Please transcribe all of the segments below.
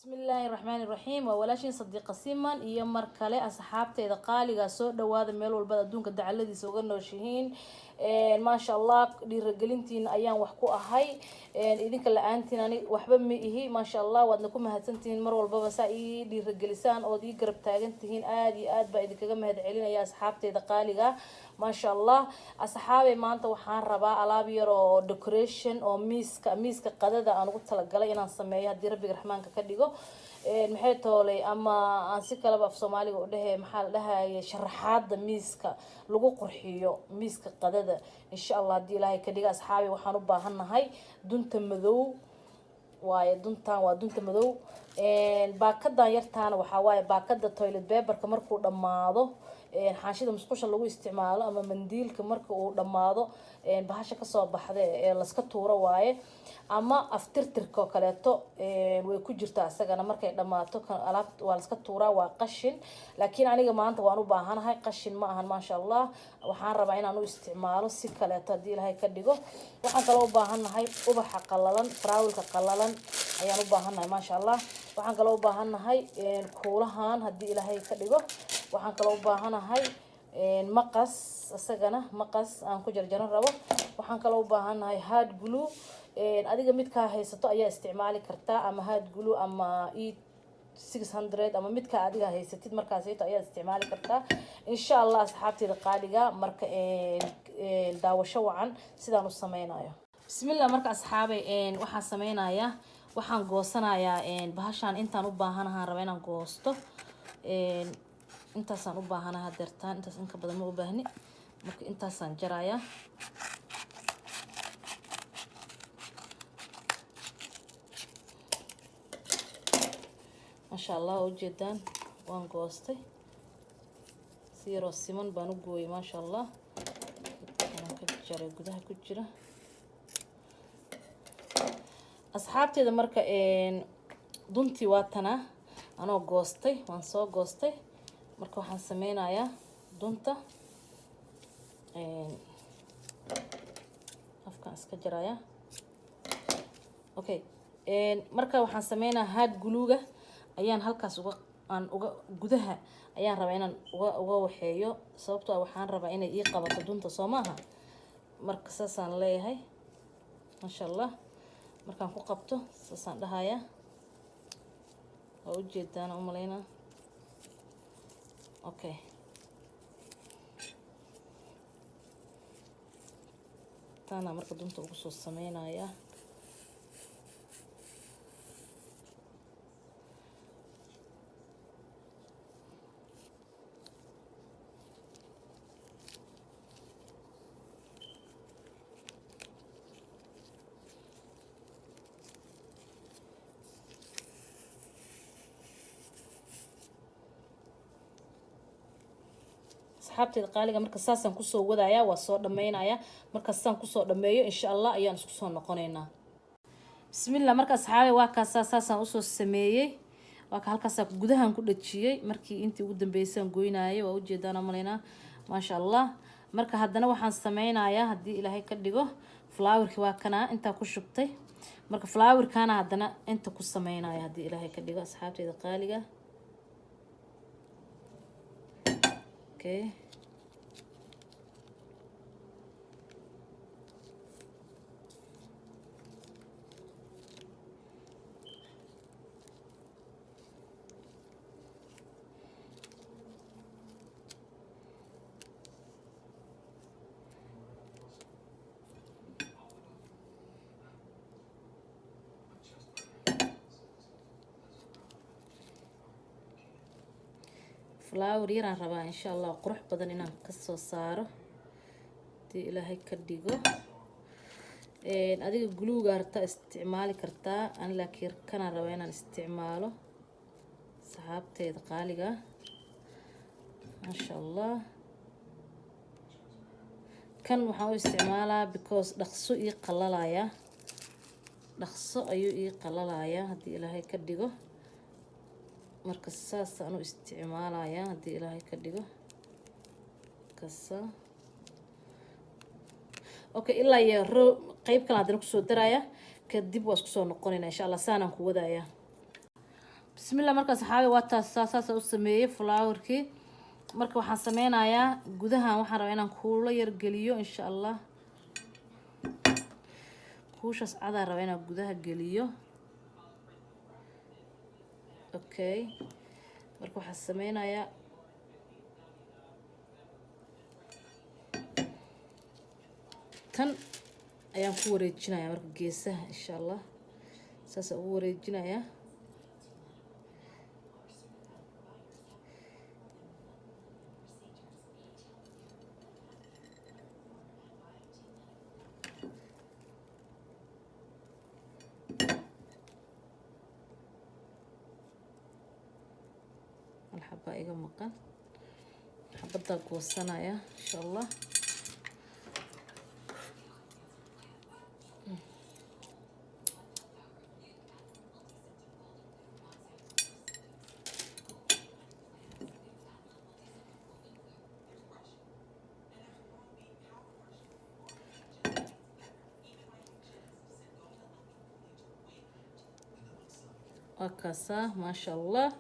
بسم الله الرحمن الرحيم وولاشين صديقة سيمان iyo mar kale asxaabteeda qaaliga soo dhawaada meel walba adduunka dacaladiisa uga nooshihiin ma sha Allah dhiirigelintiin ayaan wax ku ahay idinka la'aantiin ani waxba ma ihi ma sha Allah waadna ku mahadsantihiin mar walba saa ii dhiirigelisaan oo ii garab taagan tihiin aad iyo aad baa idinkaga mahad celinaya asxaabteeda qaaliga ma sha Allah asxaabe maanta waxaan rabaa alaab yar oo decoration oo miiska qadada aan ugu talagalay inaan sameeyo hadii rabbiga raxmaanka ka dhigo maxay toolay ama aan si kale af Soomaaliga u dhahay maxaa la dhahay sharaxaada miiska lagu qurxiyo miiska qadada insha Allah hadii Ilaahay ka dhigo asxaabi waxaan u baahanahay dunta madow waaye duntan waa dunta madow baakadan yartaana waxa waaye baakada toilet paperka markuu dhamaado xaashida musqusha lagu isticmaalo ama mandiilka marka uu dhamaado bahasha ka soo baxday ee la iska tuuro waaye ama aftirtirka kaleeto way ku jirtaa asagana markay dhamaato alaabta waa la iska tuuraa waa qashin laakiin aniga maanta waan u baahanahay qashin ma ahan ma sha Allah waxaan rabaa inaan u isticmaalo si kaleeto hadii Ilaahay ka dhigo waxaan kale u baahanahay ubaxa qalalan faraawilka qalalan ayaan u baahanahay ma sha Allah waxaan kale u baahanahay kuulahan hadii Ilaahay ka dhigo waxaan kale u baahanahay maqas asagana maqas aan ku jarjaran rabo waxaan kale u baahanahay hard glue adiga midka haysato ayaa isticmaali kartaa ama hard glue ama 600 ama midka adiga haysatid markaas ayaa isticmaali kartaa insha Allah asxaabteeda qaaliga marka daawasho wacan sidaan u sameeynayo bismillah marka asxaabay waxaan sameeynayaa waxaan goosanayaa bahashan intaan u baahanahay rabo inaan goosto intaasaan u baahanahay hadeertaan intaas in ka badan ma u baahni marka intaasaan jarayaa ما شاء الله وجدان وان قوستي سيرو سيمون بانو قوي ما شاء الله انا كجرى قدها كجرى اصحابتي اذا مركا دونتي واتنا انا قوستي وان سو قوستي مركا waxaan sameeynayaa dunta afkaan iska jaraya okay marka waxaan sameeynayaa hard glue ayaan halkaas uga gudaha ayaan rabaa inaan uga waxeeyo sababtoo ah waxaan rabaa inay ii qabato dunta Soomaha marka saasaan leeyahay ma sha Allah markaan ku qabto saasaan dhahaya oo u jeedaan u maleynaa okay taana marka dunta ugu soo sameeynaya asxaabteeda qaaliga marka saasaan ku soo wadaaya waa soo dhameynaya marka saan ku soo dhameeyo insha Allah ayaan isku soo noqoneynaa bismillah marka asxaabe waa ka saasaan u soo sameeyay waa ka halkaas gudahan ku dhajiyay markii intii ugu dambeysay gooynaayay waa u jeedaan amaleena ma sha Allah marka haddana waxaan sameynayaa hadii Ilaahay ka dhigo flowerki waa kana inta ku shubtay marka flowerkana haddana inta ku sameynaya hadii Ilaahay ka dhigo asxaabteeda qaaliga okay flower yaraan rabaa insha Allah qurux badan inaan ka soo saaro hadii Ilaahay ka dhigo adiga glue-ga harta isticmaali kartaa aan laakiin kana rabaa inaan isticmaalo saxaabteeda qaaliga ma sha Allah kan waxaan u isticmaalaa because dhaqso ii qalalaya dhaqso ayuu ii qalalaya hadii Ilaahay ka dhigo marka saas aan u isticmaalayaa hadii Ilaahay ka dhigo kasa okay ilaa yaro qayb kale hadana ku soo daraya kadib waa isku soo noqonayna insha Allah saanaan ku wadaaya bismillah marka saxaabi waa taas saas u sameeyay flowerkii marka waxaan sameynayaa gudahan waxaan rabaa inaan kuulo yar geliyo insha Allah kuushas cadaa rabaa inaan gudaha geliyo okay marka waxaan sameynayaa tan ayaan ku wareejinayaa marka geesaha insha Allah saas ugu wareejinayaa الحبة إيجا مقن حبة قوسنا يا إن شاء الله وكاسا ما شاء الله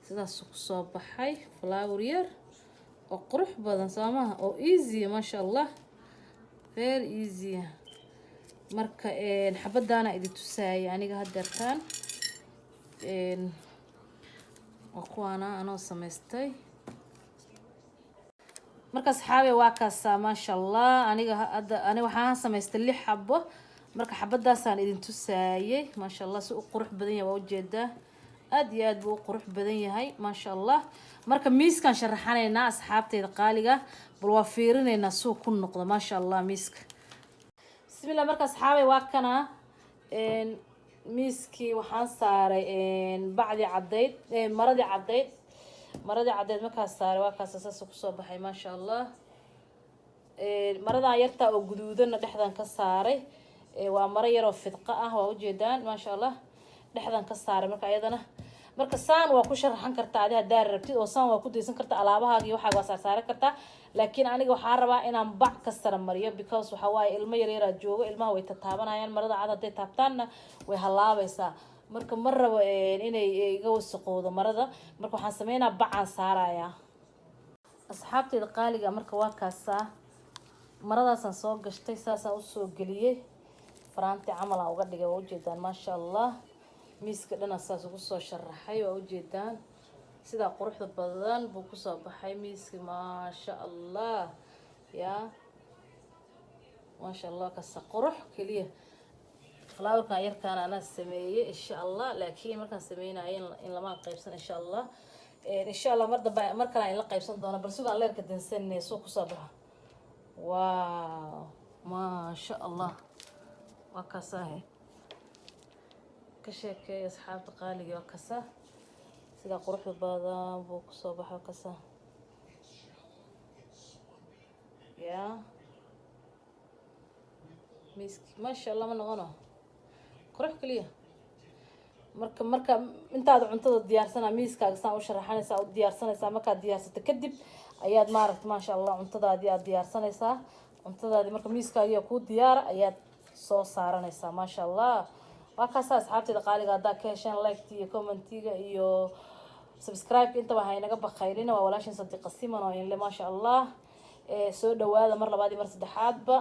sidaas ku soo baxay flower yar oo qurux badan saamaha oo easy ma sha Allah very easy marka xabadaana idin tusaayay aniga hadeertaan oo kuwana anoo sameystay marka saxaabe waa kaasa ma sha Allah aniga waxaan sameystay 6 xabo marka xabadaasaan idin tusaayay ma sha Allah si qurux badan yahay waa ujeedaa aad iyo aad buu qurux badan yahay ma sha Allah marka miiskan sharaxanaynaa asxaabteeda qaaliga bal waa fiirinaynaa soo ku noqdo ma sha Allah miiska bismillah marka asxaabay waa kana miiskii waxaan saaray bacdi cadeyd maradii cadeyd marka saaray waa kaas saas ku soo baxay ma sha Allah marada yarta oo guduudan dhexdan ka saaray waa maro yar oo fidqa ah waa ujeedaan ma sha Allah dhexdan ka saaray marka ayadana marka saan waa ku sharaxan kartaa adiga daar rabtid oo saan waa ku deysan kartaa alaabahaaga iyo waxa waa saaran kartaa laakiin aniga waxaan rabaa inaan bac ka sara mariyo because waxa waaye ilmo yar yar joogo ilmaha way tataabanayaan marada cad haday taabtaanna way halaabaysaa marka mar rabo inay iga wasaqowdo marada marka waxaan sameynaa bacaan saarayaa asxaabteeda qaaliga marka waa kaasa maradaasan soo gashtay saasaan u soo galiyay faraanti camal aan uga dhigay waa ujeedaan ma sha Allah miiska dhan asaas ugu soo sharaxay waa ujeedaan sida quruxda badan buu ku soo baxay miiska ma sha Allah ya ma sha Allah ka qurux kaliya flowerka yarkaan ana sameeyay insha Allah laakiin markaan sameeynaay in lama qaybsan insha Allah insha Allah mar kale in la qaybsan doono bal sidaan leerka dansanay soo ku soo baxa waaw ma sha Allah waa kasahay كشكل أصحاب قالي وكسا سيدا قروح البادام بوك صباح وكسا يا مسك ما شاء الله من غنى قروح كليه مركب انت هذا عنتظر ديار سنة ميسكا قصان وشرحاني سا ديار سنة سا مكا ديار ستكدب اياد مارت ما شاء الله عنتظر ديار سنة سا عنتظر مركب ميسكا يكون ديار اياد soo saaranaysa ma sha Allah waa kaas asxaabteeda qaaliga hada ka heshaan like iyo comment iyo subscribe inta waxay naga baqaylina waa walaashin Sadiqa Siman oo in ma sha Allah soo dhawaada mar labaad iyo mar saddexaadba